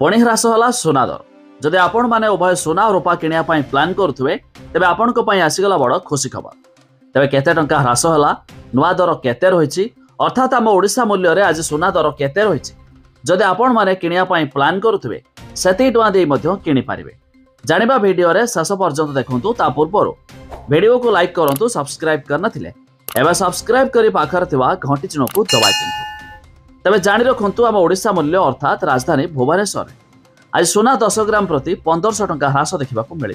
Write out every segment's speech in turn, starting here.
पुणी ह्रास होला सुना दर। जदि आपण माने उभय सुना और रूपा किनिया पई प्लान करुथुवे तेबे आपनको पई आसीगला बड़ खुशी खबर। तेबे केते टंका ह्रास होला, नुआ दर केते रहिछि, अर्थात आम ओडिशा मूल्य रे आज सुना दर केते रहिछि। जदि आपण माने किनिया पई प्लान करुथुवे सेति टुआ देई मध्य किनि पारिबे। जानिबा वीडियो रे शेष पर्यंत देखंतु। ता पूर्व वीडियो को लाइक करंतु, सब्सक्राइब करनथिले एबे सब्सक्राइब करी पाखर थिबा घंटी चिन्ह को दबाइ दियंतु। तबे जानि रखंतु आम ओडिशा मूल्य अर्थात राजधानी भुवनेश्वर आज सुना 10 ग्राम प्रति 1500 टंका ह्रास देखा मिली।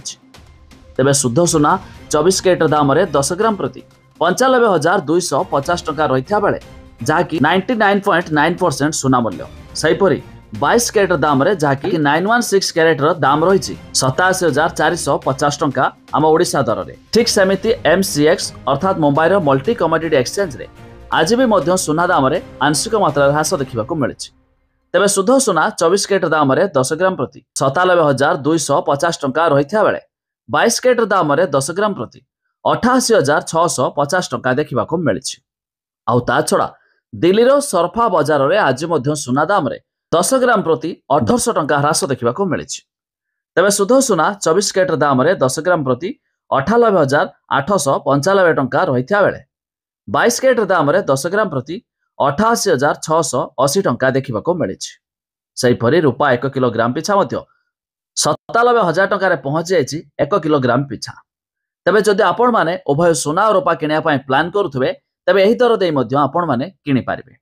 तेबे शुद्ध सुना 24 कैरेट दाम रे 10 ग्राम प्रति 95,250 टंका रही बेले जहाँकि 99.9% सुना मूल्य। सेहीपरि 22 कैरेट दाम रे जहाँकि 916 कैरेट दाम रही 87,450 टंका आम ओडिशा दर रे। ठीक सेमिति MCX अर्थात मुंबई मल्टी कमोडिटी एक्सचेंज रे आज भी मध्य सुना दाम रे आंशिक मात्रा ह्रास देखा मिली। तेबे शुद्ध सुना 24 कैरेट दाम रे 10 ग्राम प्रति 97,250 टंका रही बेले 22 कैरेट दाम रे 10 ग्राम प्रति 88,650 टंका देखा मिली। आउ ता छड़ा दिल्ली रो सरफा बाजार रे आज मध्य सुना दाम रे 10 ग्राम प्रति 1800 टंका ह्रास देखा मिली। तेबे शुद्ध सुना 24 कैरेट दाम रे 10 ग्राम प्रति 98,895 टंका रही बेले 22 कैरेट दाम रे 10 ग्राम प्रति 88,680 टंका देखा मिली। सेहीपरि रूपा 1 किलोग्राम पिछा 97,000 टंका पहुंची जाइए 1 किलोग्राम पिछा। तेबे जदि आपण माने उभय सुना और रूपा किनिया पई प्लान करुथुवे तेबे एही दर देई मध्य आपण माने किनि पारिबे।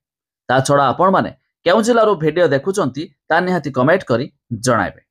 ता छड़ा आपण माने केउ जिल्लारो वीडियो देखुचंती ता निहाती कमेंट करी जणाइबे।